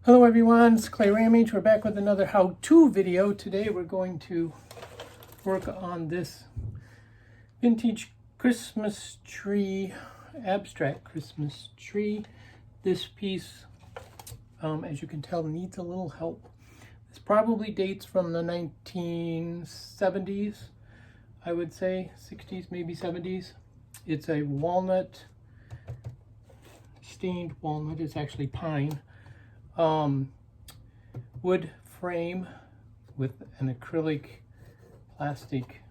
Hello everyone, it's clayrammage. We're back with another how-to video. Today we're going to work on this vintage Christmas tree, abstract Christmas tree. This piece, as you can tell, needs a little help. This probably dates from the 1970s, I would say, 60s, maybe 70s. It's a walnut, stained walnut. It's actually pine. Wood frame with an acrylic plastic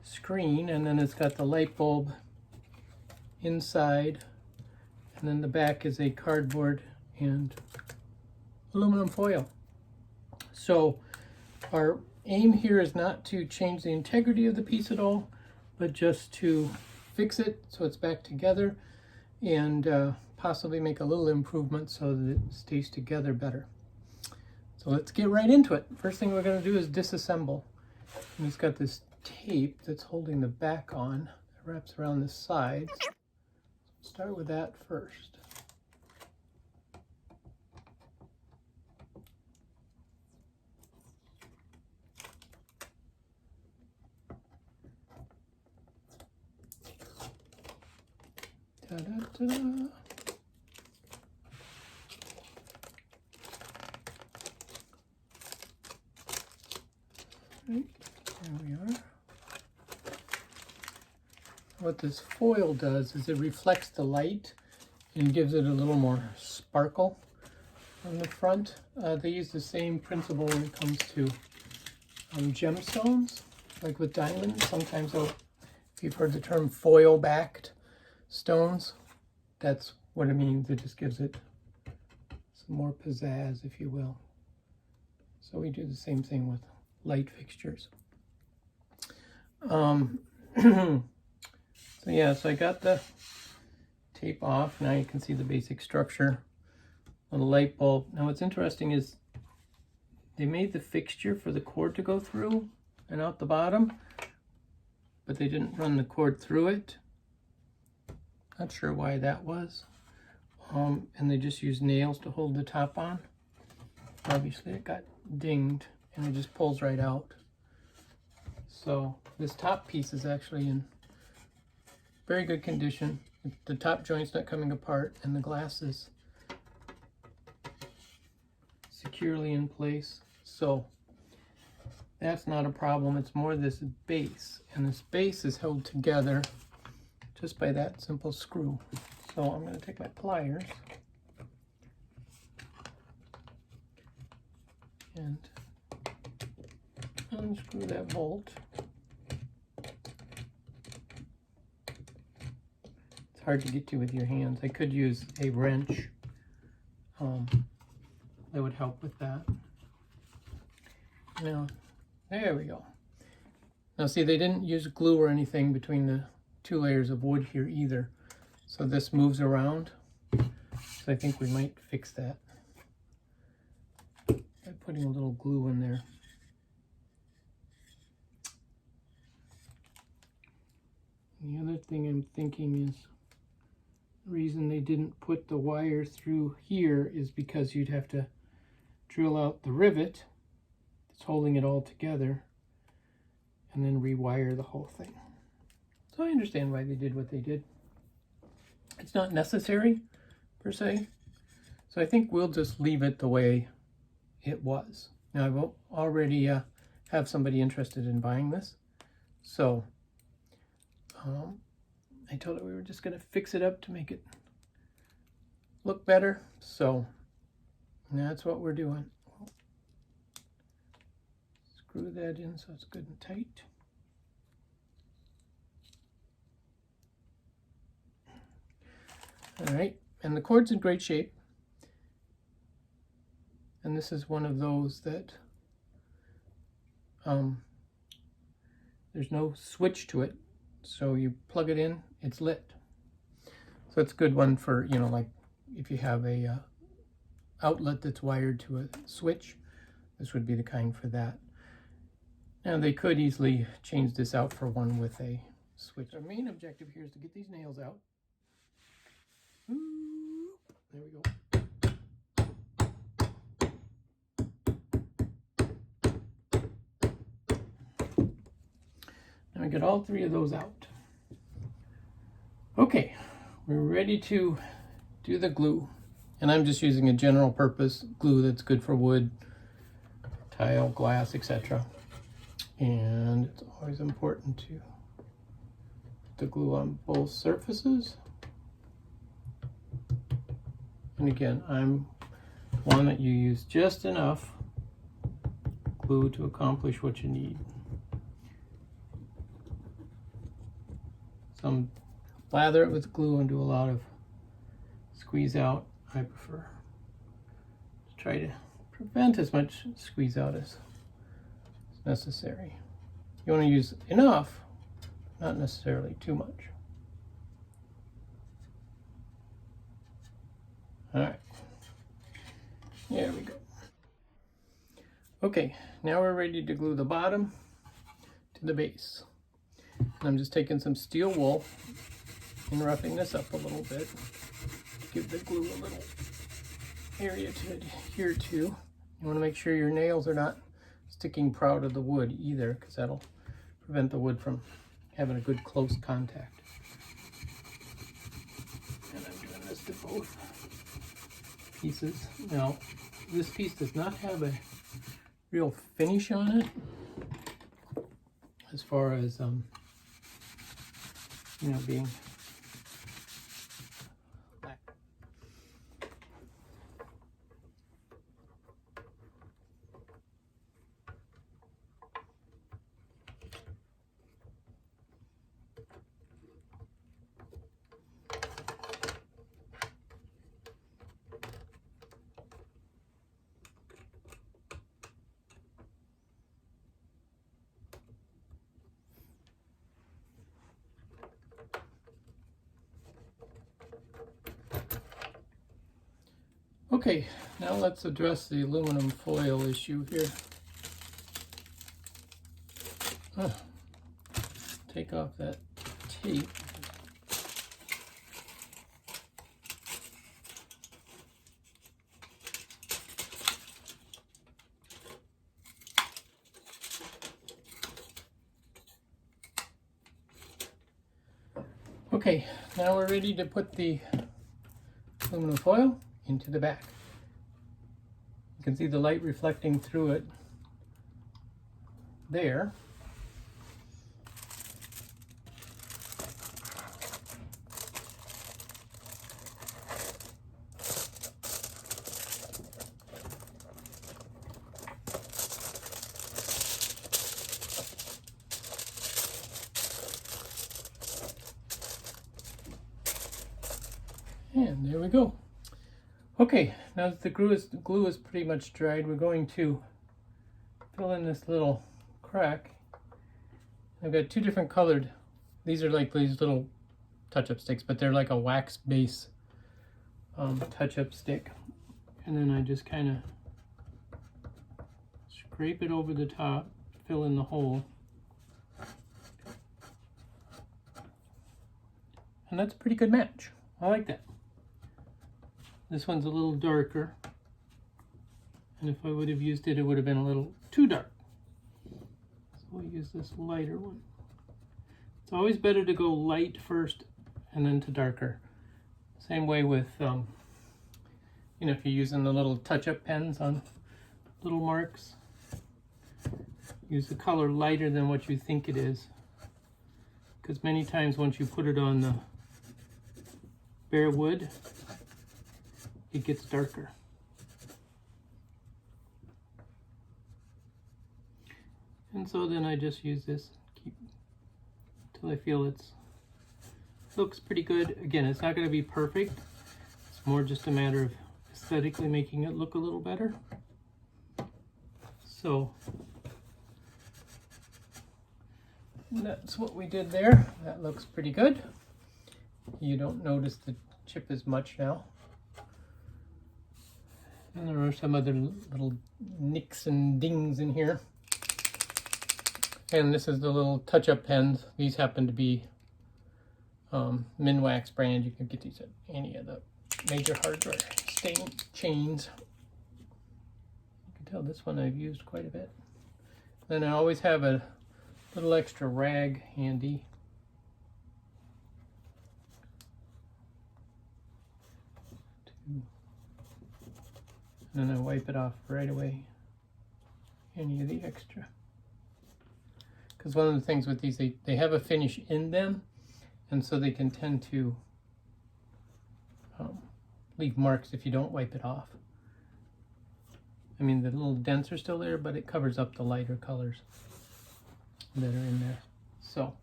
screen, and then it's got the light bulb inside, and then the back is a cardboard and aluminum foil. So our aim here is not to change the integrity of the piece at all, but just to fix it so it's back together and possibly make a little improvement so that it stays together better. So let's get right into it. First thing we're going to do is disassemble. And it's got this tape that's holding the back on. It wraps around the sides. Start with that first. Ta-da-ta-da. Right, there we are. What this foil does is it reflects the light and gives it a little more sparkle on the front. They use the same principle when it comes to gemstones, like with diamonds. Sometimes if you've heard the term foil-backed stones, that's what it means. It just gives it some more pizzazz, if you will. So we do the same thing with light fixtures. So I got the tape off. Now you can see the basic structure on the light bulb. Now what's interesting is they made the fixture for the cord to go through and out the bottom, but they didn't run the cord through it. Not sure why that was. And they just used nails to hold the top on. Obviously it got dinged and it just pulls right out. So this top piece is actually in very good condition. The top joint's not coming apart and the glass is securely in place. So that's not a problem. It's more this base, and this base is held together just by that simple screw. So I'm going to take my pliers and unscrew that bolt. It's hard to get to with your hands. I could use a wrench. That would help with that. Now, there we go. Now see, they didn't use glue or anything between the two layers of wood here either. So this moves around. So I think we might fix that by putting a little glue in there. The other thing I'm thinking is the reason they didn't put the wire through here is because you'd have to drill out the rivet that's holding it all together and then rewire the whole thing. So I understand why they did what they did. It's not necessary per se. So I think we'll just leave it the way it was. Now I will already have somebody interested in buying this. So I told her we were just going to fix it up to make it look better. So that's what we're doing. Screw that in so it's good and tight. All right, and the cord's in great shape. And this is one of those that there's no switch to it. So you plug it in, it's lit. So it's a good one for, you know, like if you have a outlet that's wired to a switch, this would be the kind for that. Now they could easily change this out for one with a switch. Our main objective here is to get these nails out. There we go. I get all three of those out. Okay, we're ready to do the glue. And I'm just using a general purpose glue that's good for wood, tile, glass, etc. And it's always important to put the glue on both surfaces. And again, I'm one that you use just enough glue to accomplish what you need. Some lather it with glue and do a lot of squeeze out. I prefer to try to prevent as much squeeze out as necessary. You want to use enough, not necessarily too much. All right, there we go. Okay, now we're ready to glue the bottom to the base. And I'm just taking some steel wool and roughing this up a little bit. Give the glue a little area to adhere to. You want to make sure your nails are not sticking proud of the wood either, because that'll prevent the wood from having a good close contact. And I'm doing this to both pieces. Now, this piece does not have a real finish on it as far as you know, being okay, now let's address the aluminum foil issue here. Take off that tape. Okay, now we're ready to put the aluminum foil into the back. You can see the light reflecting through it there. And there we go. Okay, now that the glue is pretty much dried, we're going to fill in this little crack. I've got two different colored, these are like these little touch-up sticks, but they're like a wax base touch-up stick. And then I just kind of scrape it over the top, fill in the hole. And that's a pretty good match. I like that. This one's a little darker, and if I would have used it, it would have been a little too dark. So we'll use this lighter one. It's always better to go light first and then to darker. Same way with, you know, if you're using the little touch-up pens on little marks, use the color lighter than what you think it is. Because many times once you put it on the bare wood, it gets darker. And so then I just use this, keep until I feel looks pretty good. Again, it's not going to be perfect. It's more just a matter of aesthetically making it look a little better. So that's what we did there. That looks pretty good. You don't notice the chip as much now. And there are some other little nicks and dings in here. And this is the little touch-up pens. These happen to be Minwax brand. You can get these at any of the major hardware chains. You can tell this one I've used quite a bit. Then I always have a Little extra rag handy. And then I wipe it off right away. Any of the extra. Because one of the things with these, they have a finish in them, and so they can tend to leave marks if you don't wipe it off. I mean, the little dents are still there, but it covers up the lighter colors that are in there. So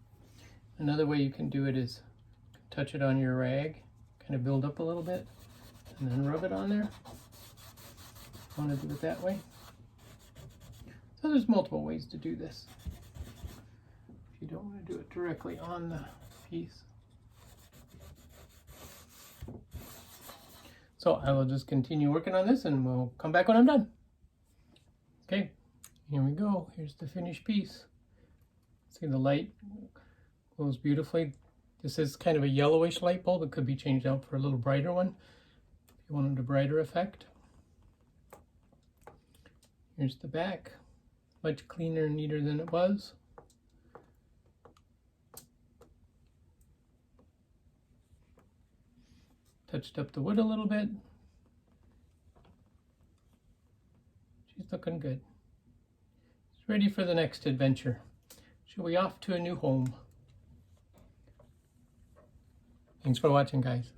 another way you can do it is touch it on your rag, kind of build up a little bit, and then rub it on there. I want to do it that way. So there's multiple ways to do this. If you don't want to do it directly on the piece. So I will just continue working on this and we'll come back when I'm done. Okay, here we go. Here's the finished piece. See, the light glows beautifully. This is kind of a yellowish light bulb. It could be changed out for a little brighter one if you wanted a brighter effect. Here's the back. Much cleaner and neater than it was. Touched up the wood a little bit. She's looking good. She's ready for the next adventure. She'll be off to a new home. Thanks for watching, guys.